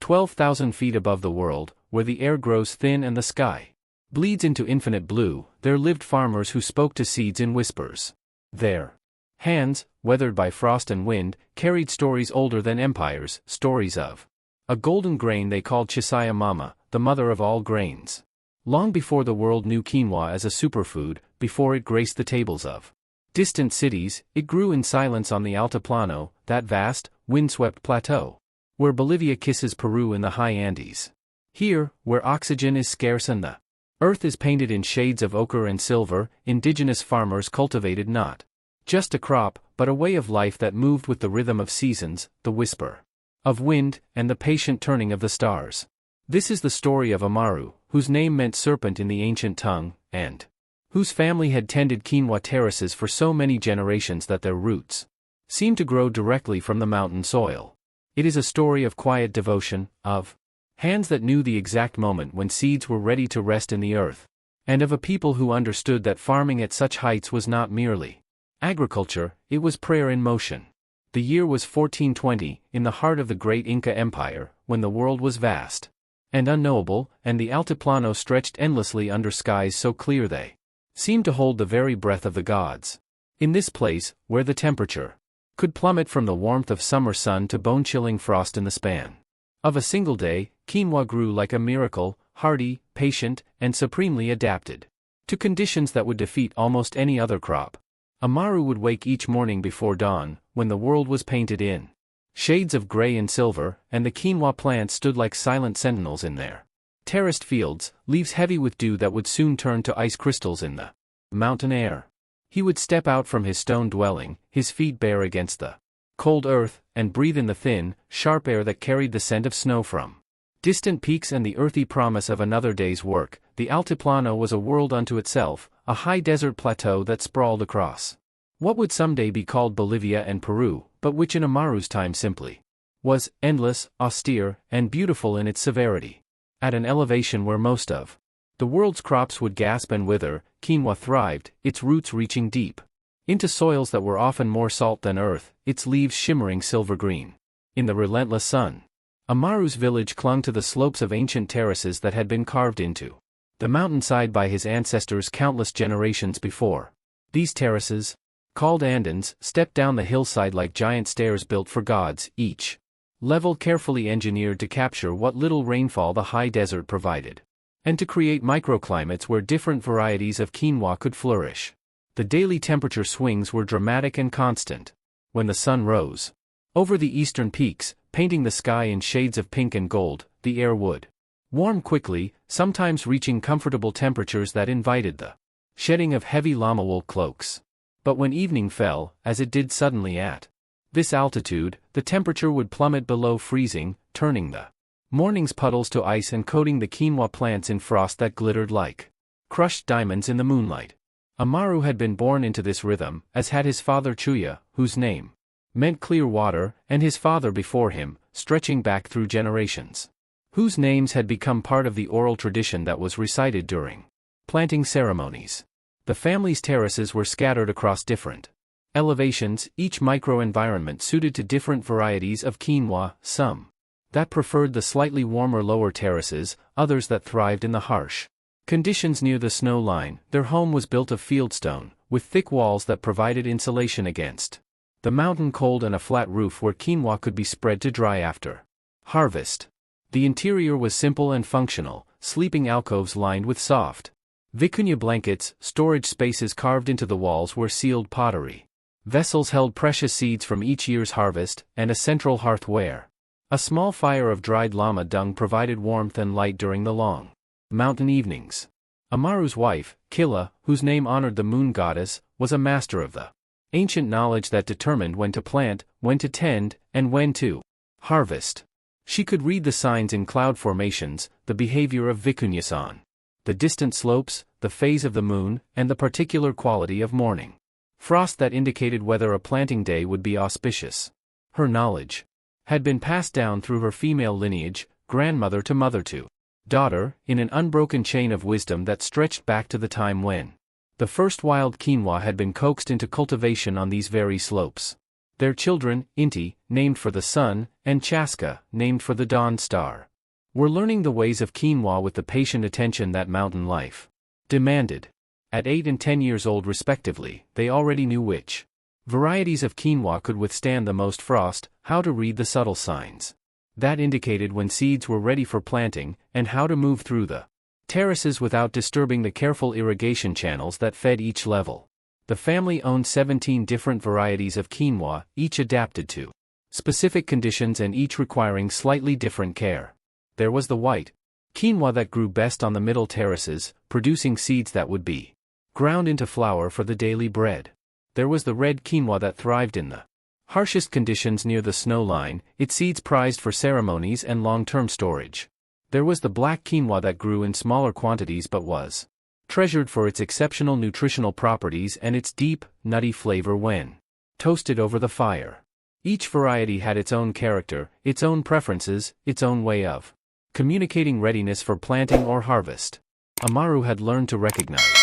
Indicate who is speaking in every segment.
Speaker 1: 12,000 feet above the world, where the air grows thin and the sky bleeds into infinite blue, there lived farmers who spoke to seeds in whispers. Their hands, weathered by frost and wind, carried stories older than empires, stories of a golden grain they called chisaya mama, the mother of all grains. Long before the world knew quinoa as a superfood, before it graced the tables of distant cities, it grew in silence on the Altiplano, that vast, windswept plateau, where Bolivia kisses Peru in the high Andes. Here, where oxygen is scarce and the earth is painted in shades of ochre and silver, indigenous farmers cultivated not just a crop, but a way of life that moved with the rhythm of seasons, the whisper of wind, and the patient turning of the stars. This is the story of Amaru, whose name meant serpent in the ancient tongue, and whose family had tended quinoa terraces for so many generations that their roots seemed to grow directly from the mountain soil. It is a story of quiet devotion, of hands that knew the exact moment when seeds were ready to rest in the earth, and of a people who understood that farming at such heights was not merely agriculture, it was prayer in motion. The year was 1420, in the heart of the great Inca Empire, when the world was vast and unknowable, and the Altiplano stretched endlessly under skies so clear they seemed to hold the very breath of the gods. In this place, where the temperature could plummet from the warmth of summer sun to bone-chilling frost in the span of a single day, quinoa grew like a miracle, hardy, patient, and supremely adapted to conditions that would defeat almost any other crop. Amaru would wake each morning before dawn, when the world was painted in shades of gray and silver, and the quinoa plants stood like silent sentinels in their terraced fields, leaves heavy with dew that would soon turn to ice crystals in the mountain air. He would step out from his stone dwelling, his feet bare against the cold earth, and breathe in the thin, sharp air that carried the scent of snow from distant peaks and the earthy promise of another day's work. The Altiplano was a world unto itself, a high desert plateau that sprawled across what would someday be called Bolivia and Peru, but which in Amaru's time simply was endless, austere, and beautiful in its severity. At an elevation where most of the world's crops would gasp and wither, quinoa thrived, its roots reaching deep into soils that were often more salt than earth, its leaves shimmering silver green in the relentless sun. Amaru's village clung to the slopes of ancient terraces that had been carved into the mountainside by his ancestors countless generations before. These terraces, called andenes, stepped down the hillside like giant stairs built for gods, each level carefully engineered to capture what little rainfall the high desert provided, and to create microclimates where different varieties of quinoa could flourish. The daily temperature swings were dramatic and constant. When the sun rose over the eastern peaks, painting the sky in shades of pink and gold, the air would warm quickly, sometimes reaching comfortable temperatures that invited the shedding of heavy llama wool cloaks. But when evening fell, as it did suddenly at this altitude, the temperature would plummet below freezing, turning the morning's puddles to ice and coating the quinoa plants in frost that glittered like crushed diamonds in the moonlight. Amaru had been born into this rhythm, as had his father Chuya, whose name meant clear water, and his father before him, stretching back through generations, whose names had become part of the oral tradition that was recited during planting ceremonies. The family's terraces were scattered across different elevations, each microenvironment suited to different varieties of quinoa, some that preferred the slightly warmer lower terraces, others that thrived in the harsh conditions near the snow line. Their home was built of fieldstone, with thick walls that provided insulation against the mountain cold and a flat roof where quinoa could be spread to dry after harvest. The interior was simple and functional, sleeping alcoves lined with soft vicuña blankets, storage spaces carved into the walls where sealed pottery vessels held precious seeds from each year's harvest, and a central hearth where a small fire of dried llama dung provided warmth and light during the long mountain evenings. Amaru's wife, Killa, whose name honored the moon goddess, was a master of the ancient knowledge that determined when to plant, when to tend, and when to harvest. She could read the signs in cloud formations, the behavior of vicuñas on the distant slopes, the phase of the moon, and the particular quality of morning frost that indicated whether a planting day would be auspicious. Her knowledge had been passed down through her female lineage, grandmother to mother to daughter, in an unbroken chain of wisdom that stretched back to the time when the first wild quinoa had been coaxed into cultivation on these very slopes. Their children, Inti, named for the sun, and Chaska, named for the dawn star, were learning the ways of quinoa with the patient attention that mountain life demanded. At 8 and 10 years old respectively, they already knew which varieties of quinoa could withstand the most frost, how to read the subtle signs that indicated when seeds were ready for planting, and how to move through the terraces without disturbing the careful irrigation channels that fed each level. The family owned 17 different varieties of quinoa, each adapted to specific conditions and each requiring slightly different care. There was the white quinoa that grew best on the middle terraces, producing seeds that would be ground into flour for the daily bread. There was the red quinoa that thrived in the harshest conditions near the snow line, its seeds prized for ceremonies and long-term storage. There was the black quinoa that grew in smaller quantities but was treasured for its exceptional nutritional properties and its deep, nutty flavor when toasted over the fire. Each variety had its own character, its own preferences, its own way of communicating readiness for planting or harvest. Amaru had learned to recognize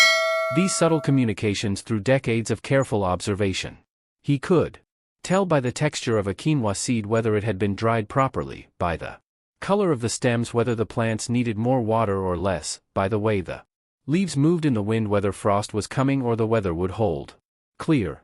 Speaker 1: these subtle communications through decades of careful observation. He could tell by the texture of a quinoa seed whether it had been dried properly, by the color of the stems whether the plants needed more water or less, by the way the leaves moved in the wind whether frost was coming or the weather would hold clear.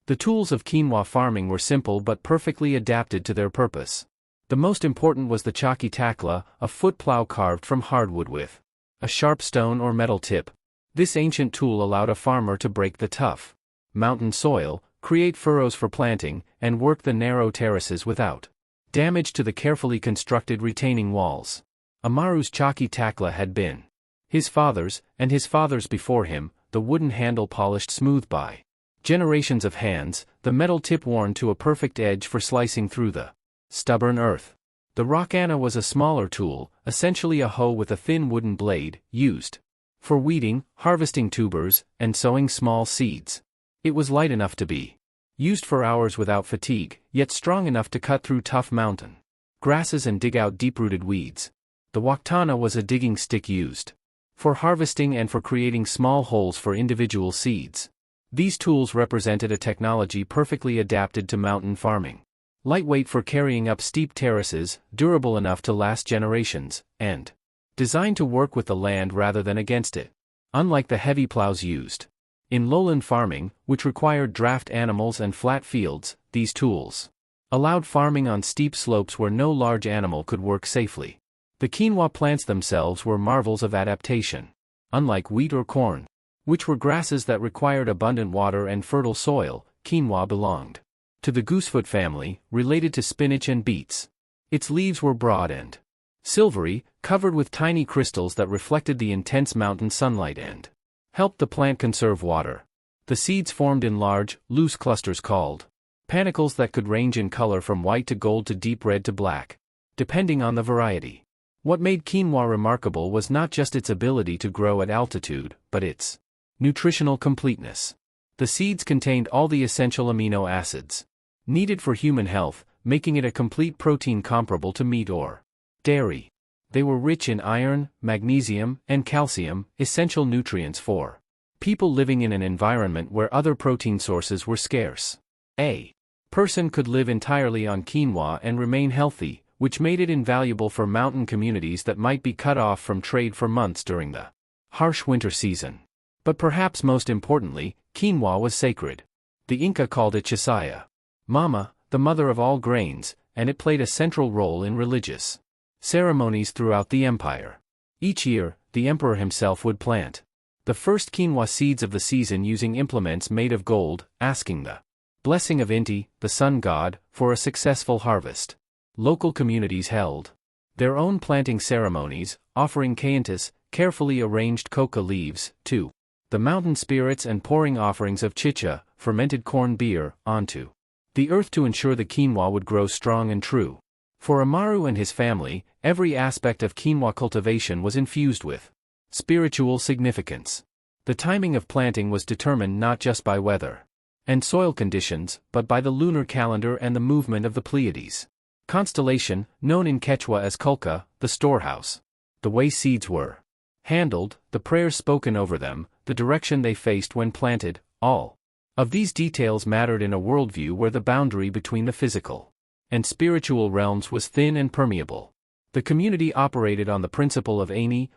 Speaker 1: The tools of quinoa farming were simple but perfectly adapted to their purpose. The most important was the chaki taklla, a foot plow carved from hardwood with a sharp stone or metal tip. This ancient tool allowed a farmer to break the tough mountain soil, create furrows for planting, and work the narrow terraces without damage to the carefully constructed retaining walls. Amaru's chaki taklla had been his father's, and his father's before him, the wooden handle polished smooth by generations of hands, the metal tip worn to a perfect edge for slicing through the stubborn earth. The rawk'ana was a smaller tool, essentially a hoe with a thin wooden blade, used for weeding, harvesting tubers, and sowing small seeds. It was light enough to be used for hours without fatigue, yet strong enough to cut through tough mountain grasses and dig out deep-rooted weeds. The waqtana was a digging stick used for harvesting and for creating small holes for individual seeds. These tools represented a technology perfectly adapted to mountain farming. Lightweight for carrying up steep terraces, durable enough to last generations, and designed to work with the land rather than against it. Unlike the heavy plows used in lowland farming, which required draft animals and flat fields, these tools allowed farming on steep slopes where no large animal could work safely. The quinoa plants themselves were marvels of adaptation. Unlike wheat or corn, which were grasses that required abundant water and fertile soil, quinoa belonged to the goosefoot family, related to spinach and beets. Its leaves were broad and silvery, covered with tiny crystals that reflected the intense mountain sunlight and helped the plant conserve water. The seeds formed in large, loose clusters called panicles that could range in color from white to gold to deep red to black, depending on the variety. What made quinoa remarkable was not just its ability to grow at altitude, but its nutritional completeness. The seeds contained all the essential amino acids needed for human health, making it a complete protein comparable to meat or dairy. They were rich in iron, magnesium, and calcium, essential nutrients for people living in an environment where other protein sources were scarce. A person could live entirely on quinoa and remain healthy, which made it invaluable for mountain communities that might be cut off from trade for months during the harsh winter season. But perhaps most importantly, quinoa was sacred. The Inca called it chisaya, mama, the mother of all grains, and it played a central role in religious ceremonies throughout the empire. Each year, the emperor himself would plant the first quinoa seeds of the season using implements made of gold, asking the blessing of Inti, the sun god, for a successful harvest. Local communities held their own planting ceremonies, offering cayantas, carefully arranged coca leaves, to the mountain spirits and pouring offerings of chicha, fermented corn beer, onto the earth to ensure the quinoa would grow strong and true. For Amaru and his family, every aspect of quinoa cultivation was infused with spiritual significance. The timing of planting was determined not just by weather and soil conditions, but by the lunar calendar and the movement of the Pleiades constellation, known in Quechua as culca, the storehouse. The way seeds were handled, the prayers spoken over them, the direction they faced when planted, all Of these details mattered in a worldview where the boundary between the physical and spiritual realms was thin and permeable. The community operated on the principle of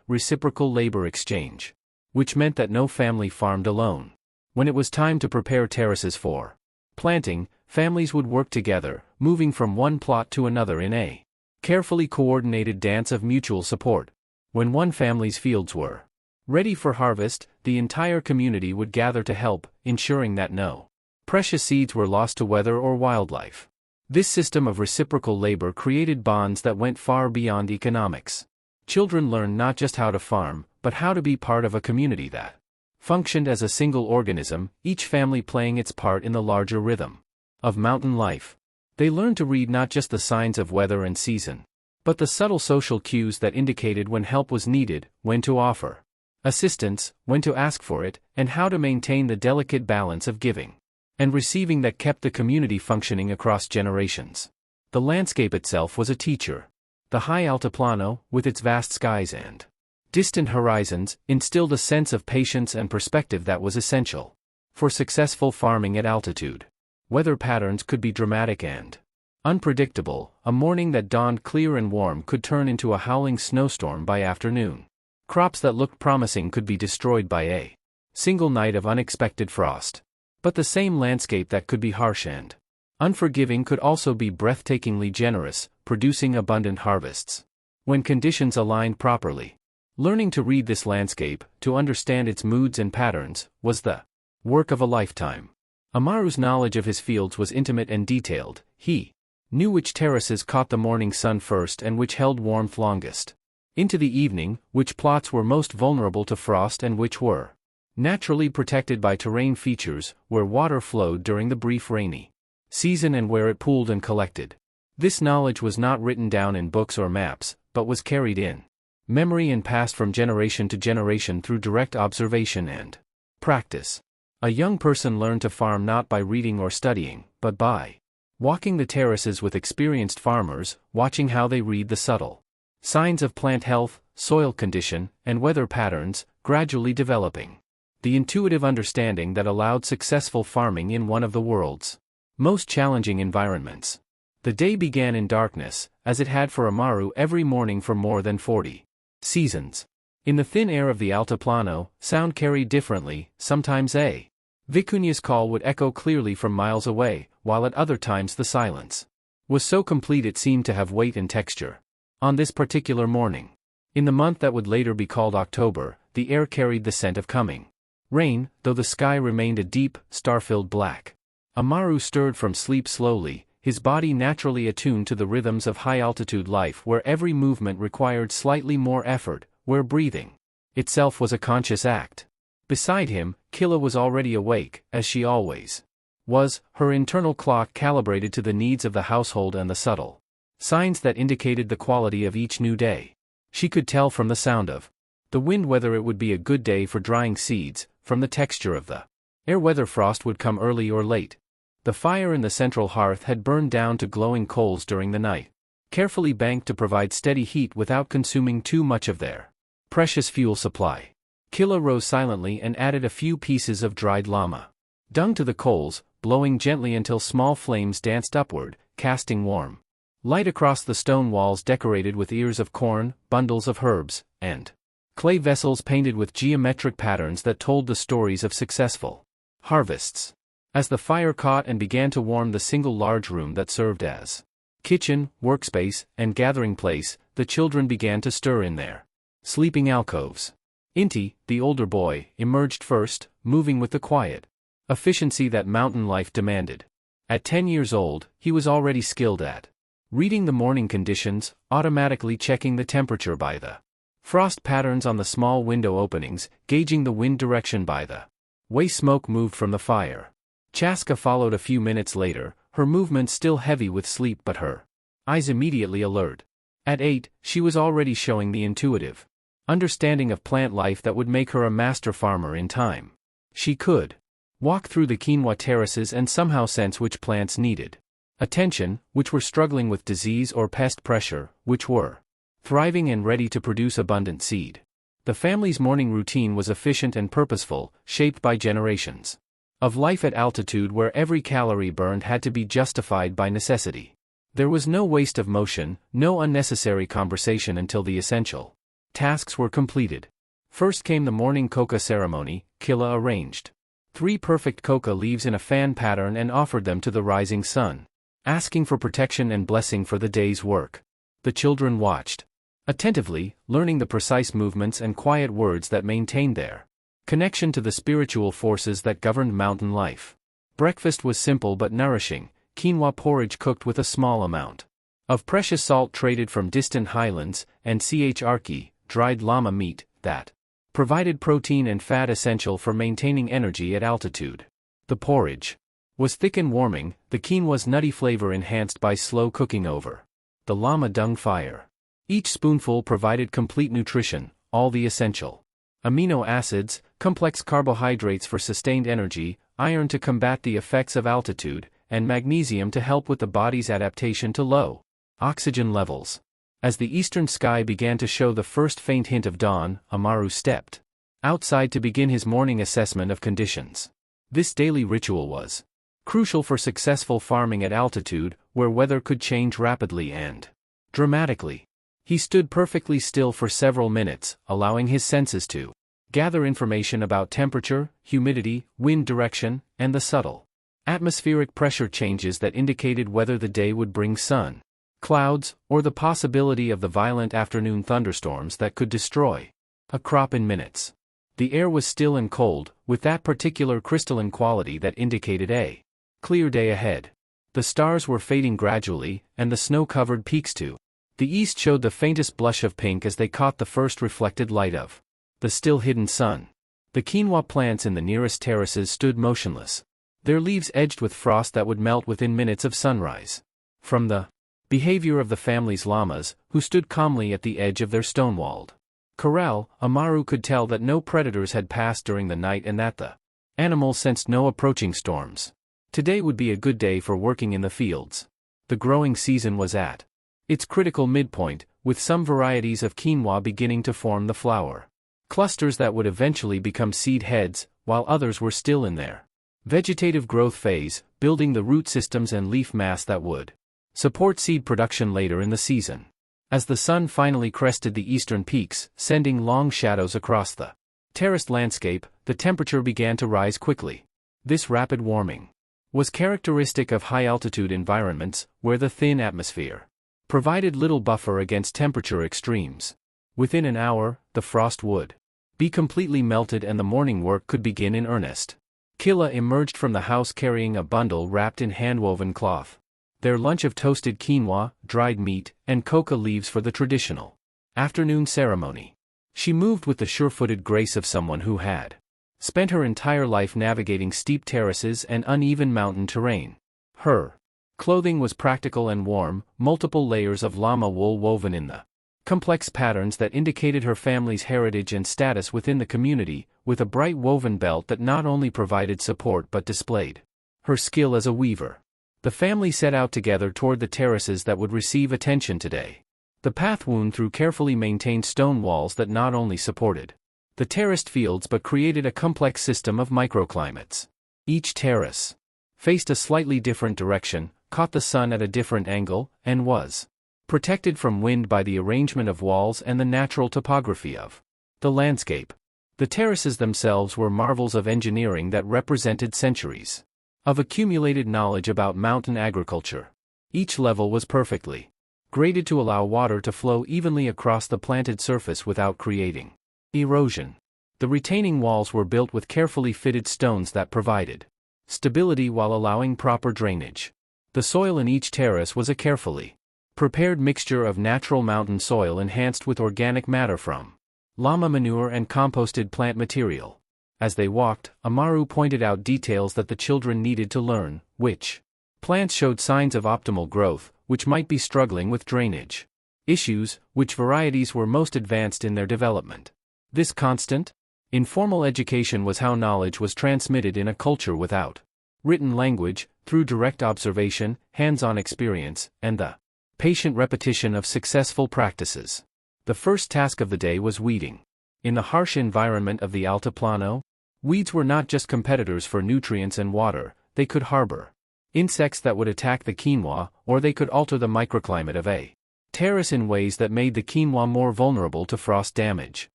Speaker 1: reciprocal labor exchange, which meant that no family farmed alone. When it was time to prepare terraces for planting, families would work together, moving from one plot to another in a carefully coordinated dance of mutual support. When one family's fields were ready for harvest, the entire community would gather to help, ensuring that no precious seeds were lost to weather or wildlife. This system of reciprocal labor created bonds that went far beyond economics. Children learned not just how to farm, but how to be part of a community that functioned as a single organism, each family playing its part in the larger rhythm of mountain life. They learned to read not just the signs of weather and season, but the subtle social cues that indicated when help was needed, when to offer assistance, when to ask for it, and how to maintain the delicate balance of giving and receiving that kept the community functioning across generations. The landscape itself was a teacher. The high Altiplano, with its vast skies and distant horizons, instilled a sense of patience and perspective that was essential for successful farming at altitude. Weather patterns could be dramatic and unpredictable. A morning that dawned clear and warm could turn into a howling snowstorm by afternoon. Crops that looked promising could be destroyed by a single night of unexpected frost. But the same landscape that could be harsh and unforgiving could also be breathtakingly generous, producing abundant harvests when conditions aligned properly. Learning to read this landscape, to understand its moods and patterns, was the work of a lifetime. Amaru's knowledge of his fields was intimate and detailed. He knew which terraces caught the morning sun first and which held warmth longest into the evening, which plots were most vulnerable to frost and which were naturally protected by terrain features, where water flowed during the brief rainy season and where it pooled and collected. This knowledge was not written down in books or maps, but was carried in memory and passed from generation to generation through direct observation and practice. A young person learned to farm not by reading or studying, but by walking the terraces with experienced farmers, watching how they read the subtle signs of plant health, soil condition, and weather patterns, gradually developing the intuitive understanding that allowed successful farming in one of the world's most challenging environments. The day began in darkness, as it had for Amaru every morning for more than 40 seasons. In the thin air of the Altiplano, sound carried differently. Sometimes a vicuña's call would echo clearly from miles away, while at other times the silence was so complete it seemed to have weight and texture. On this particular morning, in the month that would later be called October, the air carried the scent of coming rain, though the sky remained a deep, star-filled black. Amaru stirred from sleep slowly, his body naturally attuned to the rhythms of high-altitude life where every movement required slightly more effort, where breathing itself was a conscious act. Beside him, Killa was already awake, as she always was, her internal clock calibrated to the needs of the household and the subtle signs that indicated the quality of each new day. She could tell from the sound of the wind whether it would be a good day for drying seeds, from the texture of the air whether frost would come early or late. The fire in the central hearth had burned down to glowing coals during the night, carefully banked to provide steady heat without consuming too much of their precious fuel supply. Killa rose silently and added a few pieces of dried llama dung to the coals, blowing gently until small flames danced upward, casting warm light across the stone walls decorated with ears of corn, bundles of herbs, and clay vessels painted with geometric patterns that told the stories of successful harvests. As the fire caught and began to warm the single large room that served as kitchen, workspace, and gathering place, the children began to stir in their sleeping alcoves. Inti, the older boy, emerged first, moving with the quiet efficiency that mountain life demanded. At 10 years old, he was already skilled at reading the morning conditions, automatically checking the temperature by the frost patterns on the small window openings, gauging the wind direction by the way smoke moved from the fire. Chaska followed a few minutes later, her movements still heavy with sleep but her eyes immediately alert. At 8, she was already showing the intuitive understanding of plant life that would make her a master farmer in time. She could walk through the quinoa terraces and somehow sense which plants needed attention, which were struggling with disease or pest pressure, which were thriving and ready to produce abundant seed. The family's morning routine was efficient and purposeful, shaped by generations Of life at altitude where every calorie burned had to be justified by necessity. There was no waste of motion, no unnecessary conversation until the essential tasks were completed. First came the morning coca ceremony. Taklla arranged 3 perfect coca leaves in a fan pattern and offered them to the rising sun, asking for protection and blessing for the day's work. The children watched attentively, learning the precise movements and quiet words that maintained their connection to the spiritual forces that governed mountain life. Breakfast was simple but nourishing: quinoa porridge cooked with a small amount of precious salt traded from distant highlands, and chaki, dried llama meat, that provided protein and fat essential for maintaining energy at altitude. The porridge was thick and warming, the quinoa's nutty flavor enhanced by slow cooking over the llama dung fire. Each spoonful provided complete nutrition, all the essential amino acids, complex carbohydrates for sustained energy, iron to combat the effects of altitude, and magnesium to help with the body's adaptation to low oxygen levels. As the eastern sky began to show the first faint hint of dawn, Amaru stepped outside to begin his morning assessment of conditions. This daily ritual was crucial for successful farming at altitude, where weather could change rapidly and dramatically. He stood perfectly still for several minutes, allowing his senses to gather information about temperature, humidity, wind direction, and the subtle atmospheric pressure changes that indicated whether the day would bring sun, clouds, or the possibility of the violent afternoon thunderstorms that could destroy a crop in minutes. The air was still and cold, with that particular crystalline quality that indicated a clear day ahead. The stars were fading gradually, and the snow-covered peaks to the east showed the faintest blush of pink as they caught the first reflected light of the still hidden sun. The quinoa plants in the nearest terraces stood motionless, their leaves edged with frost that would melt within minutes of sunrise. From the behavior of the family's llamas, who stood calmly at the edge of their stone-walled corral, Amaru could tell that no predators had passed during the night and that the animals sensed no approaching storms. Today would be a good day for working in the fields. The growing season was at its critical midpoint, with some varieties of quinoa beginning to form the flower clusters that would eventually become seed heads, while others were still in their vegetative growth phase, building the root systems and leaf mass that would support seed production later in the season. As the sun finally crested the eastern peaks, sending long shadows across the terraced landscape, the temperature began to rise quickly. This rapid warming was characteristic of high-altitude environments, where the thin atmosphere provided little buffer against temperature extremes. Within an hour, the frost would be completely melted and the morning work could begin in earnest. Taklla emerged from the house carrying a bundle wrapped in hand-woven cloth. Their lunch of toasted quinoa, dried meat, and coca leaves for the traditional afternoon ceremony. She moved with the sure-footed grace of someone who had spent her entire life navigating steep terraces and uneven mountain terrain. Her clothing was practical and warm, multiple layers of llama wool woven in the complex patterns that indicated her family's heritage and status within the community, with a bright woven belt that not only provided support but displayed her skill as a weaver. The family set out together toward the terraces that would receive attention today. The path wound through carefully maintained stone walls that not only supported the terraced fields but created a complex system of microclimates. Each terrace faced a slightly different direction, caught the sun at a different angle, and was protected from wind by the arrangement of walls and the natural topography of the landscape. The terraces themselves were marvels of engineering that represented centuries of accumulated knowledge about mountain agriculture. Each level was perfectly graded to allow water to flow evenly across the planted surface without creating erosion. The retaining walls were built with carefully fitted stones that provided stability while allowing proper drainage. The soil in each terrace was a carefully prepared mixture of natural mountain soil enhanced with organic matter from llama manure and composted plant material. As they walked, Amaru pointed out details that the children needed to learn: which plants showed signs of optimal growth, which might be struggling with drainage issues, which varieties were most advanced in their development. This constant, informal education was how knowledge was transmitted in a culture without written language, through direct observation, hands-on experience, and the patient repetition of successful practices. The first task of the day was weeding. In the harsh environment of the Altiplano, Weeds were not just competitors for nutrients and water, they could harbor insects that would attack the quinoa, or they could alter the microclimate of a terrace in ways that made the quinoa more vulnerable to frost damage.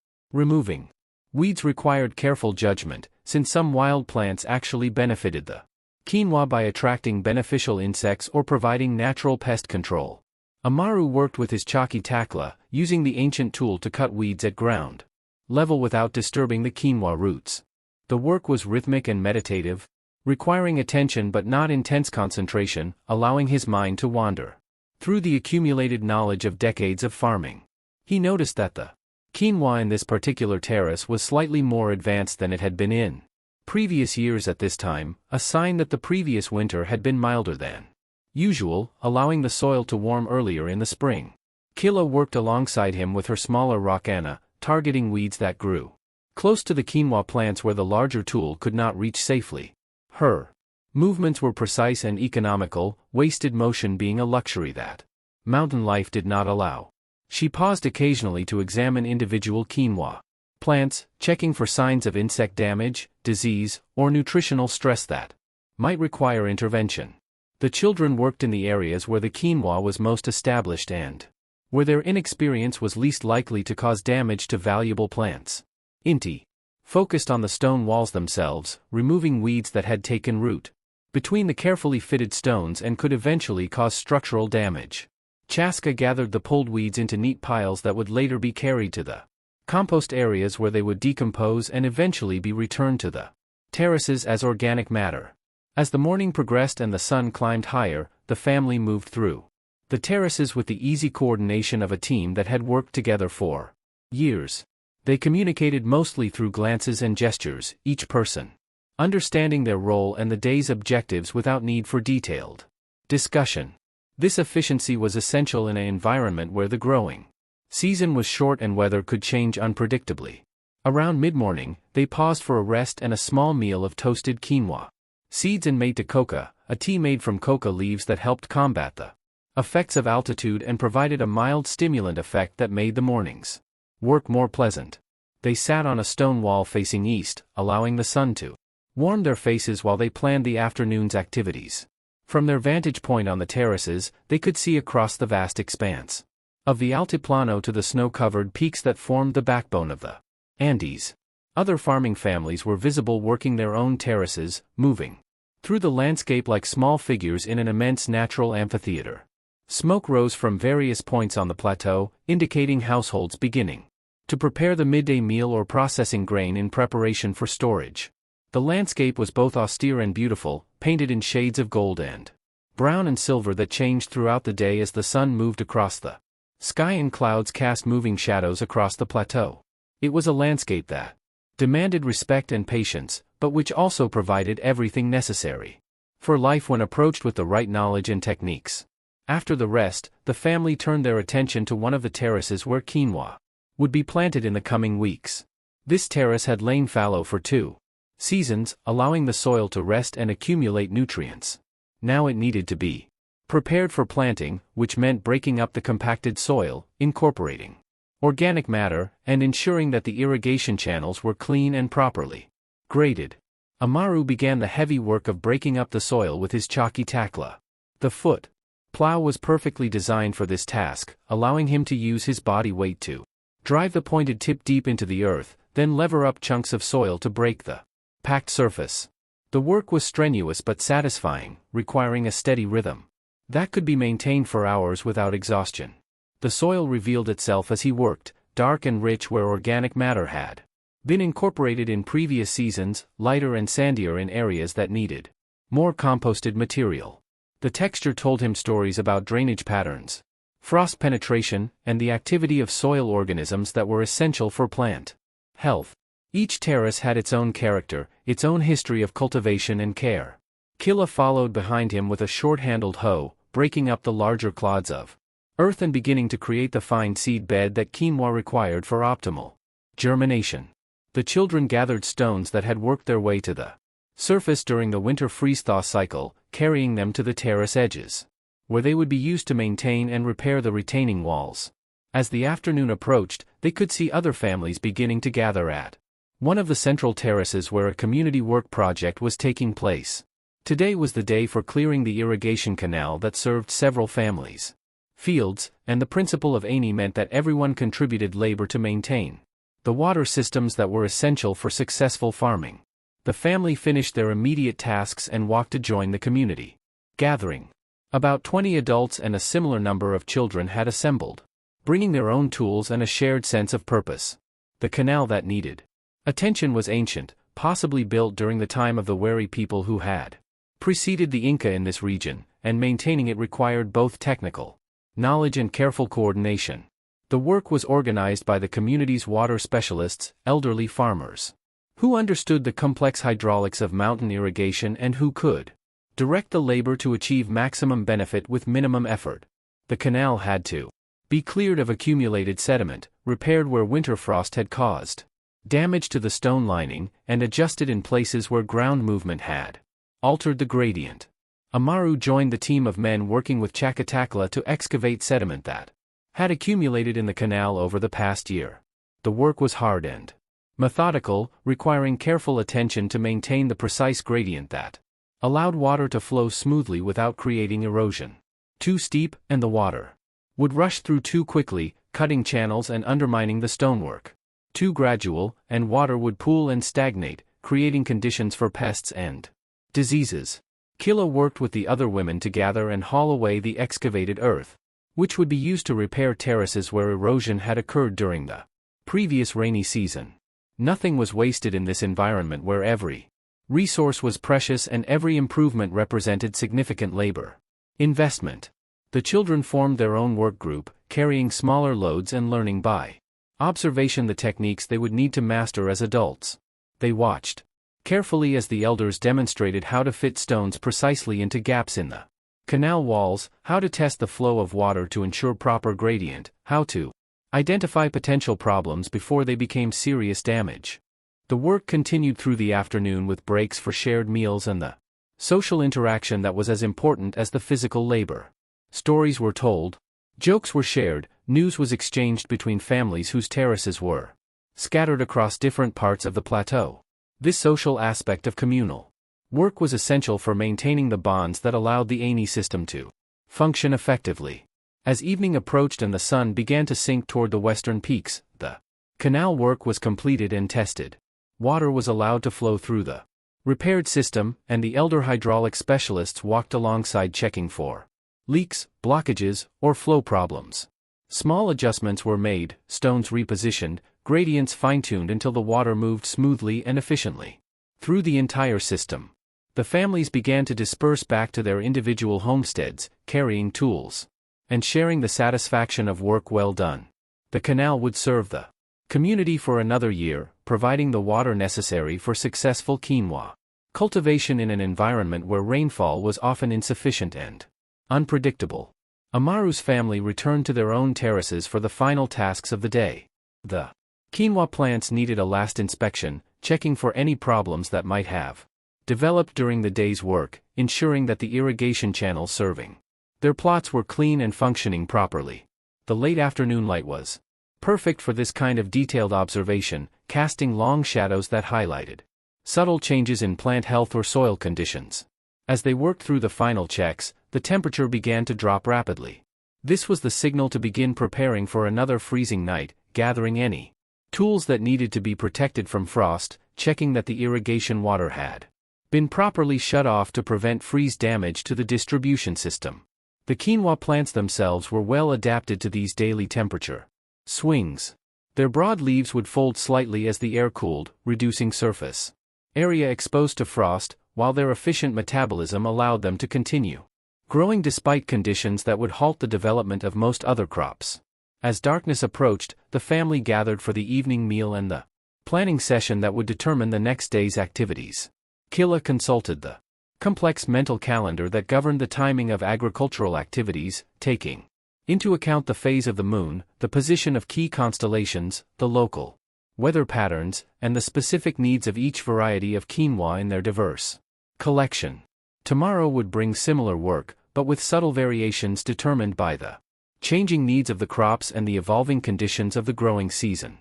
Speaker 1: Removing weeds required careful judgment, since some wild plants actually benefited the quinoa by attracting beneficial insects or providing natural pest control. Amaru worked with his chaki taklla, using the ancient tool to cut weeds at ground level without disturbing the quinoa roots. The work was rhythmic and meditative, requiring attention but not intense concentration, allowing his mind to wander through the accumulated knowledge of decades of farming. He noticed that the quinoa in this particular terrace was slightly more advanced than it had been in previous years at this time, a sign that the previous winter had been milder than usual, allowing the soil to warm earlier in the spring. Taklla worked alongside him with her smaller rawk'ana, targeting weeds that grew close to the quinoa plants where the larger tool could not reach safely. Her movements were precise and economical, wasted motion being a luxury that mountain life did not allow. She paused occasionally to examine individual quinoa plants, checking for signs of insect damage, disease, or nutritional stress that might require intervention. The children worked in the areas where the quinoa was most established and where their inexperience was least likely to cause damage to valuable plants. Inti focused on the stone walls themselves, removing weeds that had taken root between the carefully fitted stones and could eventually cause structural damage. Chaska gathered the pulled weeds into neat piles that would later be carried to the compost areas where they would decompose and eventually be returned to the terraces as organic matter. As the morning progressed and the sun climbed higher, the family moved through the terraces with the easy coordination of a team that had worked together for years. They communicated mostly through glances and gestures, each person understanding their role and the day's objectives without need for detailed discussion. This efficiency was essential in an environment where the growing season was short and weather could change unpredictably. Around mid-morning, they paused for a rest and a small meal of toasted quinoa seeds and made taklla, a tea made from coca leaves that helped combat the effects of altitude and provided a mild stimulant effect that made the mornings work more pleasant. They sat on a stone wall facing east, allowing the sun to warm their faces while they planned the afternoon's activities. From their vantage point on the terraces, they could see across the vast expanse of the Altiplano to the snow-covered peaks that formed the backbone of the Andes. Other farming families were visible working their own terraces, moving through the landscape like small figures in an immense natural amphitheater. Smoke rose from various points on the plateau, indicating households beginning to prepare the midday meal or processing grain in preparation for storage. The landscape was both austere and beautiful, painted in shades of gold and brown and silver that changed throughout the day as the sun moved across the sky and clouds cast moving shadows across the plateau. It was a landscape that demanded respect and patience, but which also provided everything necessary for life when approached with the right knowledge and techniques. After the rest, the family turned their attention to one of the terraces where quinoa would be planted in the coming weeks. This terrace had lain fallow for 2 seasons, allowing the soil to rest and accumulate nutrients. Now it needed to be prepared for planting, which meant breaking up the compacted soil, incorporating organic matter, and ensuring that the irrigation channels were clean and properly graded. Amaru began the heavy work of breaking up the soil with his chaki taklla. The foot plow was perfectly designed for this task, allowing him to use his body weight to drive the pointed tip deep into the earth, then lever up chunks of soil to break the packed surface. The work was strenuous but satisfying, requiring a steady rhythm that could be maintained for hours without exhaustion. The soil revealed itself as he worked, dark and rich where organic matter had been incorporated in previous seasons, lighter and sandier in areas that needed more composted material. The texture told him stories about drainage patterns, frost penetration, and the activity of soil organisms that were essential for plant health. Each terrace had its own character, its own history of cultivation and care. Taklla followed behind him with a short-handled hoe, breaking up the larger clods of earth and beginning to create the fine seed bed that quinoa required for optimal germination. The children gathered stones that had worked their way to the surface during the winter freeze-thaw cycle, carrying them to the terrace edges, where they would be used to maintain and repair the retaining walls. As the afternoon approached, they could see other families beginning to gather at one of the central terraces where a community work project was taking place. Today was the day for clearing the irrigation canal that served several families. Fields, and the principle of Ani meant that everyone contributed labor to maintain the water systems that were essential for successful farming. The family finished their immediate tasks and walked to join the community gathering. About 20 adults and a similar number of children had assembled, bringing their own tools and a shared sense of purpose. The canal that needed attention was ancient, possibly built during the time of the wary people who had preceded the Inca in this region, and maintaining it required both technical knowledge and careful coordination. The work was organized by the community's water specialists, elderly farmers, who understood the complex hydraulics of mountain irrigation and who could direct the labor to achieve maximum benefit with minimum effort. The canal had to be cleared of accumulated sediment, repaired where winter frost had caused damage to the stone lining, and adjusted in places where ground movement had altered the gradient. Amaru joined the team of men working with taklla to excavate sediment that had accumulated in the canal over the past year. The work was hard and methodical, requiring careful attention to maintain the precise gradient that allowed water to flow smoothly without creating erosion too steep, and the water would rush through too quickly, cutting channels and undermining the stonework too gradual, and water would pool and stagnate, creating conditions for pests and diseases. Taklla worked with the other women to gather and haul away the excavated earth, which would be used to repair terraces where erosion had occurred during the previous rainy season. Nothing was wasted in this environment where every resource was precious and every improvement represented significant labor investment. The children formed their own work group, carrying smaller loads and learning by observation the techniques they would need to master as adults. They watched carefully as the elders demonstrated how to fit stones precisely into gaps in the canal walls, how to test the flow of water to ensure proper gradient, how to identify potential problems before they became serious damage. The work continued through the afternoon with breaks for shared meals and the social interaction that was as important as the physical labor. Stories were told, jokes were shared, news was exchanged between families whose terraces were scattered across different parts of the plateau. This social aspect of communal work was essential for maintaining the bonds that allowed the Ani system to function effectively. As evening approached and the sun began to sink toward the western peaks, the canal work was completed and tested. Water was allowed to flow through the repaired system, and the elder hydraulic specialists walked alongside checking for leaks, blockages, or flow problems. Small adjustments were made, stones repositioned, gradients fine-tuned until the water moved smoothly and efficiently through the entire system. The families began to disperse back to their individual homesteads, carrying tools and sharing the satisfaction of work well done. The canal would serve the community for another year, providing the water necessary for successful quinoa cultivation in an environment where rainfall was often insufficient and unpredictable. Amaru's family returned to their own terraces for the final tasks of the day. The quinoa plants needed a last inspection, checking for any problems that might have developed during the day's work, ensuring that the irrigation channels serving their plots were clean and functioning properly. The late afternoon light was perfect for this kind of detailed observation, casting long shadows that highlighted subtle changes in plant health or soil conditions. As they worked through the final checks, the temperature began to drop rapidly. This was the signal to begin preparing for another freezing night, gathering any tools that needed to be protected from frost, checking that the irrigation water had been properly shut off to prevent freeze damage to the distribution system. The quinoa plants themselves were well adapted to these daily temperature swings. Their broad leaves would fold slightly as the air cooled, reducing surface area exposed to frost, while their efficient metabolism allowed them to continue growing despite conditions that would halt the development of most other crops. As darkness approached, the family gathered for the evening meal and the planning session that would determine the next day's activities. Taklla consulted the complex mental calendar that governed the timing of agricultural activities, taking into account the phase of the moon, the position of key constellations, the local weather patterns, and the specific needs of each variety of quinoa in their diverse collection. Tomorrow would bring similar work, but with subtle variations determined by the changing needs of the crops and the evolving conditions of the growing season.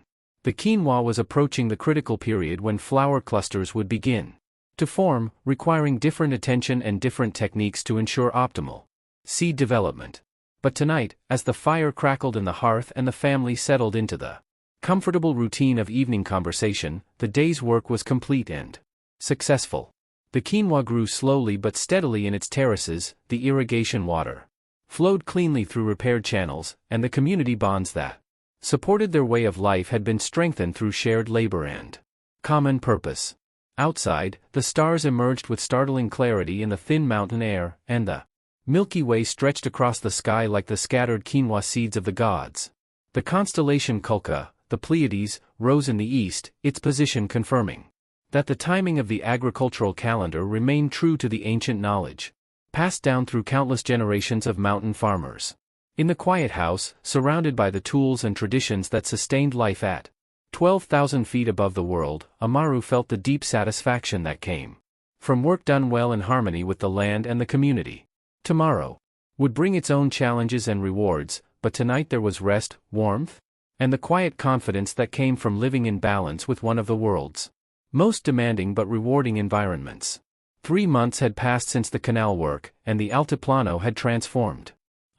Speaker 1: The quinoa was approaching the critical period when flower clusters would begin to form, requiring different attention and different techniques to ensure optimal seed development. But tonight, as the fire crackled in the hearth and the family settled into the comfortable routine of evening conversation, the day's work was complete and successful. The quinoa grew slowly but steadily in its terraces, the irrigation water flowed cleanly through repaired channels, and the community bonds that supported their way of life had been strengthened through shared labor and common purpose. Outside, the stars emerged with startling clarity in the thin mountain air, and the Milky Way stretched across the sky like the scattered quinoa seeds of the gods. The constellation Culca, the Pleiades, rose in the east, its position confirming that the timing of the agricultural calendar remained true to the ancient knowledge passed down through countless generations of mountain farmers. In the quiet house, surrounded by the tools and traditions that sustained life at 12,000 feet above the world, Amaru felt the deep satisfaction that came from work done well in harmony with the land and the community. Tomorrow would bring its own challenges and rewards, but tonight there was rest, warmth, and the quiet confidence that came from living in balance with one of the world's most demanding but rewarding environments. 3 months had passed since the canal work, and the Altiplano had transformed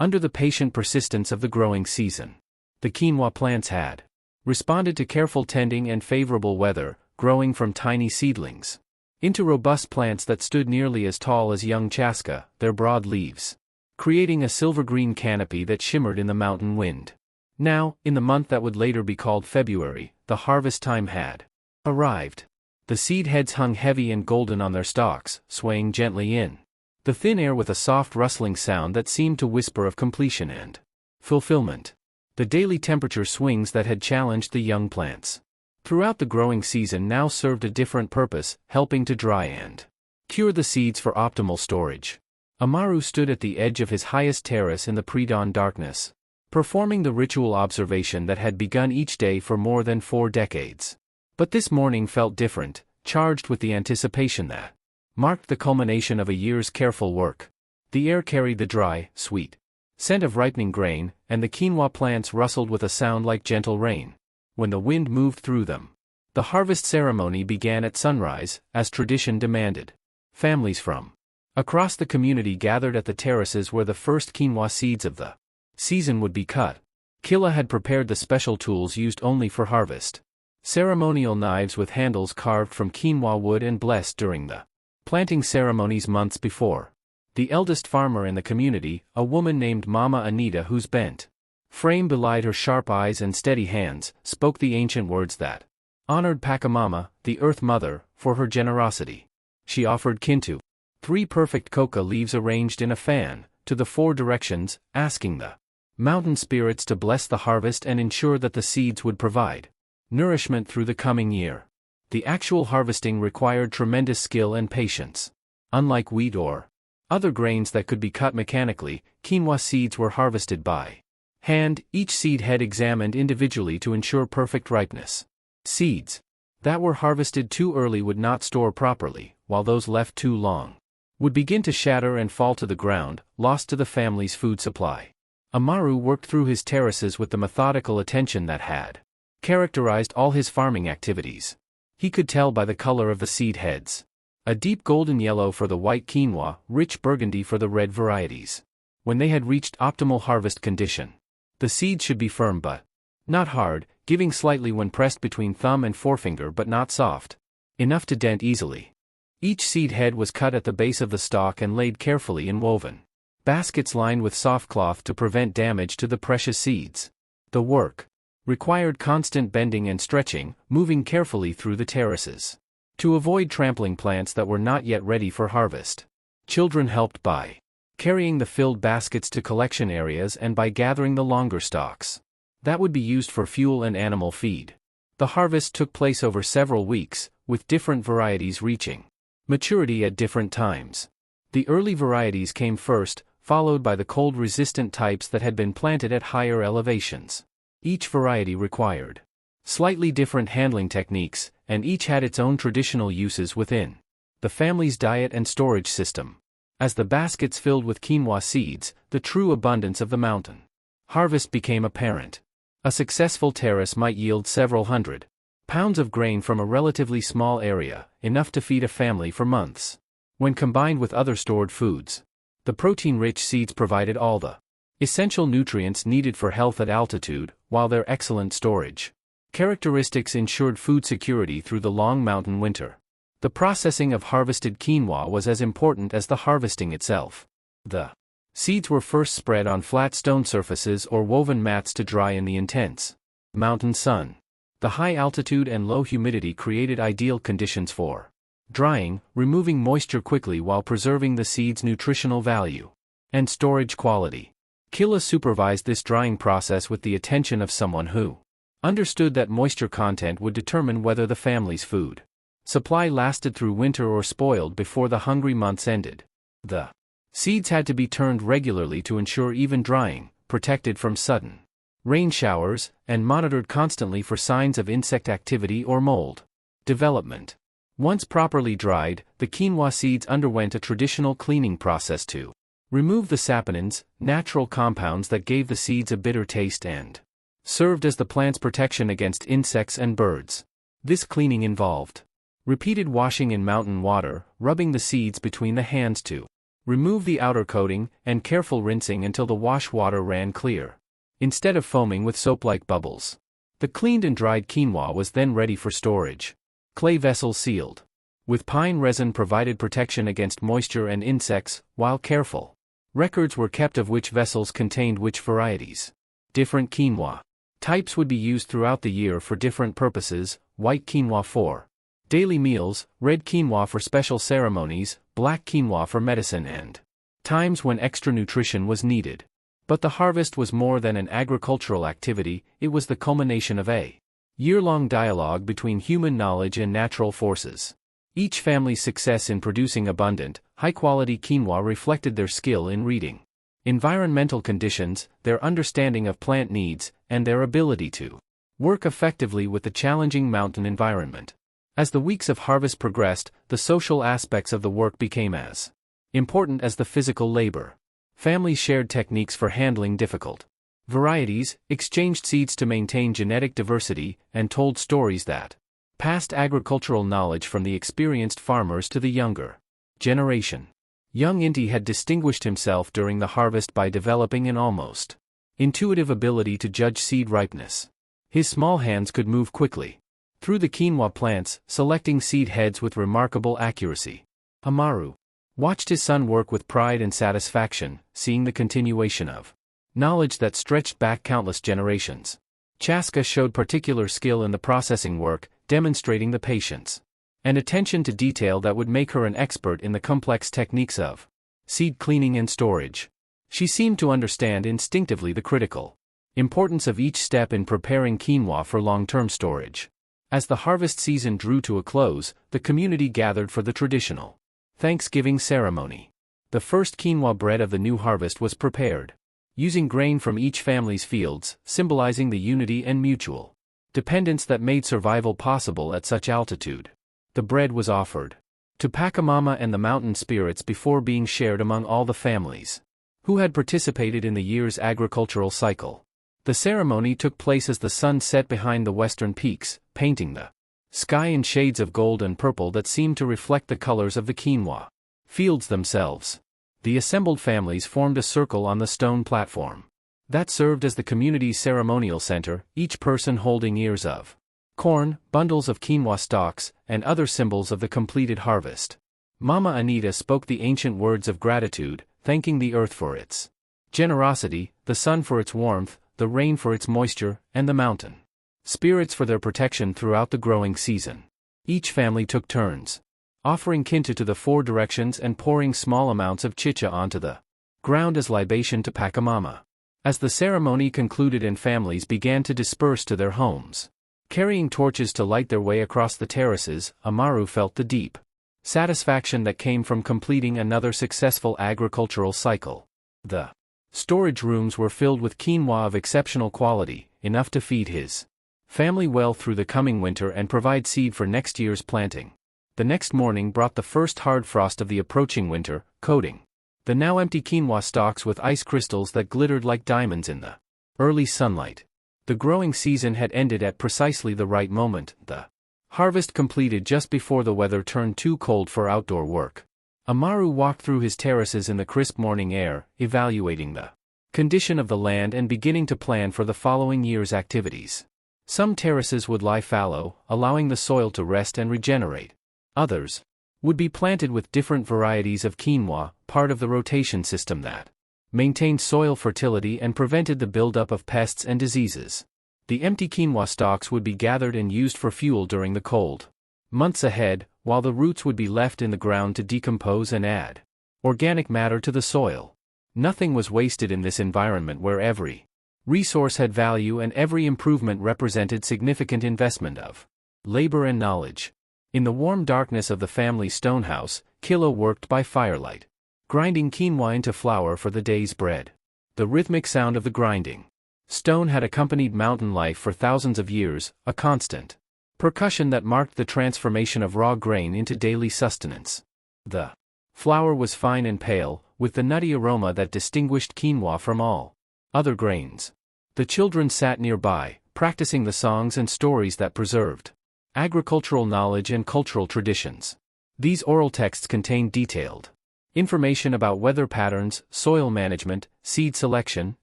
Speaker 1: under the patient persistence of the growing season. The quinoa plants had responded to careful tending and favorable weather, growing from tiny seedlings into robust plants that stood nearly as tall as young chaska, their broad leaves creating a silver-green canopy that shimmered in the mountain wind. Now, in the month that would later be called February, the harvest time had arrived. The seed heads hung heavy and golden on their stalks, swaying gently in the thin air with a soft rustling sound that seemed to whisper of completion and fulfillment. The daily temperature swings that had challenged the young plants throughout the growing season now served a different purpose, helping to dry and cure the seeds for optimal storage. Amaru stood at the edge of his highest terrace in the pre-dawn darkness, performing the ritual observation that had begun each day for more than 4 decades. But this morning felt different, charged with the anticipation that marked the culmination of a year's careful work. The air carried the dry, sweet scent of ripening grain, and the quinoa plants rustled with a sound like gentle rain when the wind moved through them. The harvest ceremony began at sunrise, as tradition demanded. Families from across the community gathered at the terraces where the first quinoa seeds of the season would be cut. Taklla had prepared the special tools used only for harvest. Ceremonial knives with handles carved from quinoa wood and blessed during the planting ceremonies months before. The eldest farmer in the community, a woman named Mama Anita whose bent frame belied her sharp eyes and steady hands, spoke the ancient words that honored Pachamama, the Earth Mother, for her generosity. She offered kintu, 3 perfect coca leaves arranged in a fan, to the 4 directions, asking the mountain spirits to bless the harvest and ensure that the seeds would provide nourishment through the coming year. The actual harvesting required tremendous skill and patience. Unlike wheat or other grains that could be cut mechanically, quinoa seeds were harvested by hand, each seed head examined individually to ensure perfect ripeness. Seeds that were harvested too early would not store properly, while those left too long would begin to shatter and fall to the ground, lost to the family's food supply. Amaru worked through his terraces with the methodical attention that had characterized all his farming activities. He could tell by the color of the seed heads. A deep golden yellow for the white quinoa, rich burgundy for the red varieties. When they had reached optimal harvest condition, the seeds should be firm but not hard, giving slightly when pressed between thumb and forefinger but not soft enough to dent easily. Each seed head was cut at the base of the stalk and laid carefully in woven baskets lined with soft cloth to prevent damage to the precious seeds. The work required constant bending and stretching, moving carefully through the terraces to avoid trampling plants that were not yet ready for harvest. Children helped by carrying the filled baskets to collection areas and by gathering the longer stalks that would be used for fuel and animal feed. The harvest took place over several weeks, with different varieties reaching maturity at different times. The early varieties came first, followed by the cold-resistant types that had been planted at higher elevations. Each variety required slightly different handling techniques, and each had its own traditional uses within the family's diet and storage system. As the baskets filled with quinoa seeds, the true abundance of the mountain harvest became apparent. A successful terrace might yield several hundred pounds of grain from a relatively small area, enough to feed a family for months. When combined with other stored foods, the protein-rich seeds provided all the essential nutrients needed for health at altitude, while their excellent storage characteristics ensured food security through the long mountain winter. The processing of harvested quinoa was as important as the harvesting itself. The seeds were first spread on flat stone surfaces or woven mats to dry in the intense mountain sun. The high altitude and low humidity created ideal conditions for drying, removing moisture quickly while preserving the seed's nutritional value and storage quality. Taklla supervised this drying process with the attention of someone who understood that moisture content would determine whether the family's food supply lasted through winter or spoiled before the hungry months ended. The seeds had to be turned regularly to ensure even drying, protected from sudden rain showers, and monitored constantly for signs of insect activity or mold development. Once properly dried, the quinoa seeds underwent a traditional cleaning process to remove the saponins, natural compounds that gave the seeds a bitter taste and served as the plant's protection against insects and birds. This cleaning involved repeated washing in mountain water, rubbing the seeds between the hands to remove the outer coating, and careful rinsing until the wash water ran clear, instead of foaming with soap-like bubbles. The cleaned and dried quinoa was then ready for storage. Clay vessels sealed with pine resin provided protection against moisture and insects, while careful records were kept of which vessels contained which varieties. Different quinoa types would be used throughout the year for different purposes: white quinoa for daily meals, red quinoa for special ceremonies, black quinoa for medicine and times when extra nutrition was needed. But the harvest was more than an agricultural activity, it was the culmination of a year-long dialogue between human knowledge and natural forces. Each family's success in producing abundant, high-quality quinoa reflected their skill in reading environmental conditions, their understanding of plant needs, and their ability to work effectively with the challenging mountain environment. As the weeks of harvest progressed, the social aspects of the work became as important as the physical labor. Families shared techniques for handling difficult varieties, exchanged seeds to maintain genetic diversity, and told stories that passed agricultural knowledge from the experienced farmers to the younger generation. Young Inti had distinguished himself during the harvest by developing an almost intuitive ability to judge seed ripeness. His small hands could move quickly through the quinoa plants, selecting seed heads with remarkable accuracy. Amaru watched his son work with pride and satisfaction, seeing the continuation of knowledge that stretched back countless generations. Chaska showed particular skill in the processing work, demonstrating the patience and attention to detail that would make her an expert in the complex techniques of seed cleaning and storage. She seemed to understand instinctively the critical importance of each step in preparing quinoa for long-term storage. As the harvest season drew to a close, the community gathered for the traditional Thanksgiving ceremony. The first quinoa bread of the new harvest was prepared, using grain from each family's fields, symbolizing the unity and mutual dependence that made survival possible at such altitude. The bread was offered to Pachamama and the mountain spirits before being shared among all the families who had participated in the year's agricultural cycle. The ceremony took place as the sun set behind the western peaks, painting the sky in shades of gold and purple that seemed to reflect the colors of the quinoa fields themselves. The assembled families formed a circle on the stone platform that served as the community's ceremonial center, each person holding ears of corn, bundles of quinoa stalks, and other symbols of the completed harvest. Mama Anita spoke the ancient words of gratitude, thanking the earth for its generosity, the sun for its warmth, the rain for its moisture, and the mountain spirits for their protection throughout the growing season. Each family took turns offering kinta to the four directions and pouring small amounts of chicha onto the ground as libation to Pachamama. As the ceremony concluded and families began to disperse to their homes, carrying torches to light their way across the terraces, Amaru felt the deep satisfaction that came from completing another successful agricultural cycle. The storage rooms were filled with quinoa of exceptional quality, enough to feed his family well through the coming winter and provide seed for next year's planting. The next morning brought the first hard frost of the approaching winter, coating the now empty quinoa stalks with ice crystals that glittered like diamonds in the early sunlight. The growing season had ended at precisely the right moment, the harvest completed just before the weather turned too cold for outdoor work. Amaru walked through his terraces in the crisp morning air, evaluating the condition of the land and beginning to plan for the following year's activities. Some terraces would lie fallow, allowing the soil to rest and regenerate. Others would be planted with different varieties of quinoa, part of the rotation system that maintained soil fertility and prevented the buildup of pests and diseases. The empty quinoa stalks would be gathered and used for fuel during the cold months ahead, while the roots would be left in the ground to decompose and add organic matter to the soil. Nothing was wasted in this environment where every resource had value and every improvement represented significant investment of labor and knowledge. In the warm darkness of the family stone house, Kilo worked by firelight, grinding quinoa into flour for the day's bread. The rhythmic sound of the grinding stone had accompanied mountain life for thousands of years, a constant percussion that marked the transformation of raw grain into daily sustenance. The flour was fine and pale, with the nutty aroma that distinguished quinoa from all other grains. The children sat nearby, practicing the songs and stories that preserved agricultural knowledge and cultural traditions. These oral texts contained detailed information about weather patterns, soil management, seed selection,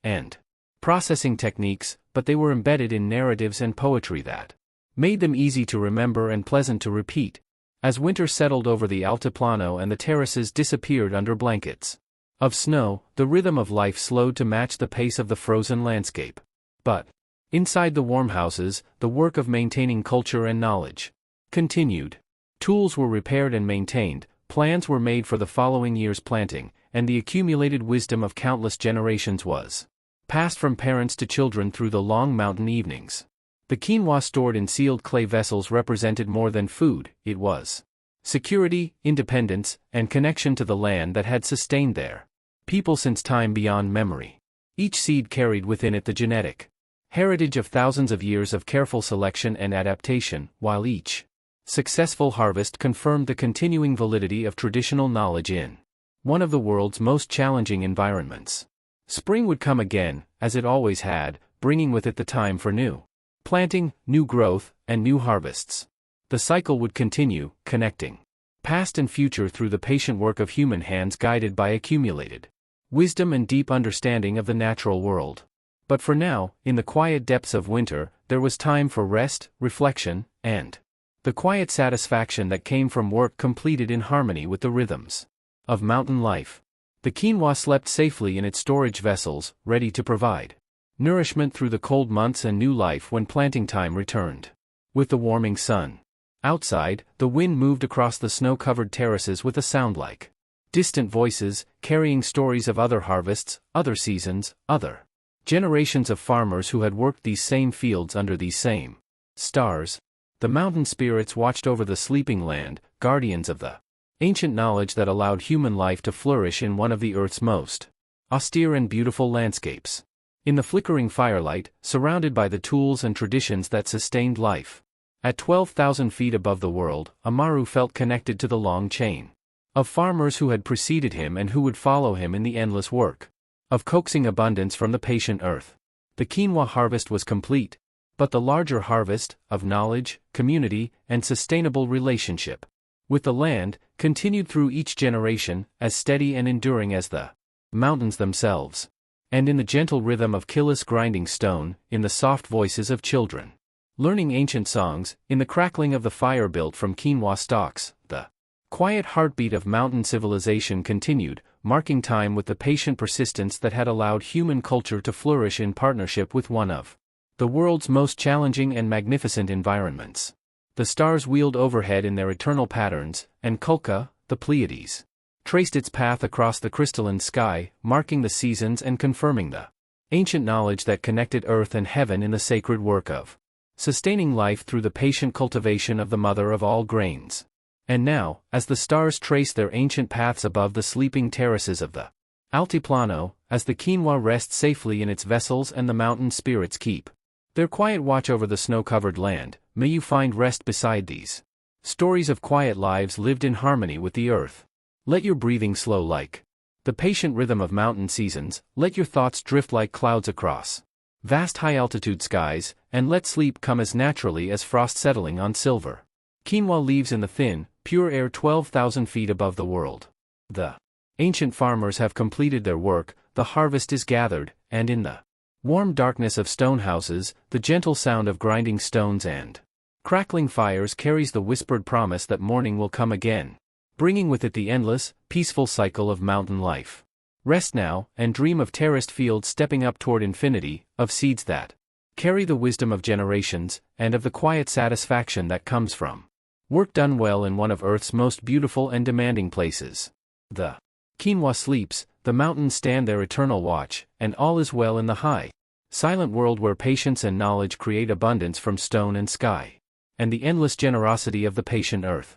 Speaker 1: and processing techniques, but they were embedded in narratives and poetry that made them easy to remember and pleasant to repeat. As winter settled over the Altiplano and the terraces disappeared under blankets of snow, the rhythm of life slowed to match the pace of the frozen landscape. But inside the warm houses, the work of maintaining culture and knowledge continued. Tools were repaired and maintained, plans were made for the following year's planting, and the accumulated wisdom of countless generations was passed from parents to children through the long mountain evenings. The quinoa stored in sealed clay vessels represented more than food, it was security, independence, and connection to the land that had sustained their people since time beyond memory. Each seed carried within it the genetic heritage of thousands of years of careful selection and adaptation, while each successful harvest confirmed the continuing validity of traditional knowledge in one of the world's most challenging environments. Spring would come again, as it always had, bringing with it the time for new planting, new growth, and new harvests. The cycle would continue, connecting past and future through the patient work of human hands guided by accumulated wisdom and deep understanding of the natural world. But for now, in the quiet depths of winter, there was time for rest, reflection, and the quiet satisfaction that came from work completed in harmony with the rhythms of mountain life. The quinoa slept safely in its storage vessels, ready to provide nourishment through the cold months and new life when planting time returned. With the warming sun outside, the wind moved across the snow-covered terraces with a sound like distant voices, carrying stories of other harvests, other seasons, other generations of farmers who had worked these same fields under these same stars. The mountain spirits watched over the sleeping land, guardians of the ancient knowledge that allowed human life to flourish in one of the earth's most austere and beautiful landscapes. In the flickering firelight, surrounded by the tools and traditions that sustained life. At 12,000 feet above the world, Amaru felt connected to the long chain of farmers who had preceded him and who would follow him in the endless work of coaxing abundance from the patient earth. The quinoa harvest was complete, but the larger harvest, of knowledge, community, and sustainable relationship with the land, continued through each generation, as steady and enduring as the mountains themselves. And in the gentle rhythm of Killa's grinding stone, in the soft voices of children learning ancient songs, in the crackling of the fire built from quinoa stalks, the quiet heartbeat of mountain civilization continued, marking time with the patient persistence that had allowed human culture to flourish in partnership with one of the world's most challenging and magnificent environments. The stars wheeled overhead in their eternal patterns, and Kulka, the Pleiades, traced its path across the crystalline sky, marking the seasons and confirming the ancient knowledge that connected earth and heaven in the sacred work of sustaining life through the patient cultivation of the mother of all grains. And now, as the stars traced their ancient paths above the sleeping terraces of the Altiplano, as the quinoa rests safely in its vessels and the mountain spirits keep their quiet watch over the snow-covered land, may you find rest beside these stories of quiet lives lived in harmony with the earth. Let your breathing slow like the patient rhythm of mountain seasons, let your thoughts drift like clouds across vast high-altitude skies, and let sleep come as naturally as frost settling on silver. Quinoa leaves in the thin, pure air 12,000 feet above the world. The ancient farmers have completed their work, the harvest is gathered, and in the warm darkness of stone houses, the gentle sound of grinding stones and crackling fires carries the whispered promise that morning will come again, bringing with it the endless, peaceful cycle of mountain life. Rest now, and dream of terraced fields stepping up toward infinity, of seeds that carry the wisdom of generations, and of the quiet satisfaction that comes from work done well in one of Earth's most beautiful and demanding places. The quinoa sleeps, the mountains stand their eternal watch, and all is well in the high, silent world where patience and knowledge create abundance from stone and sky, and the endless generosity of the patient earth.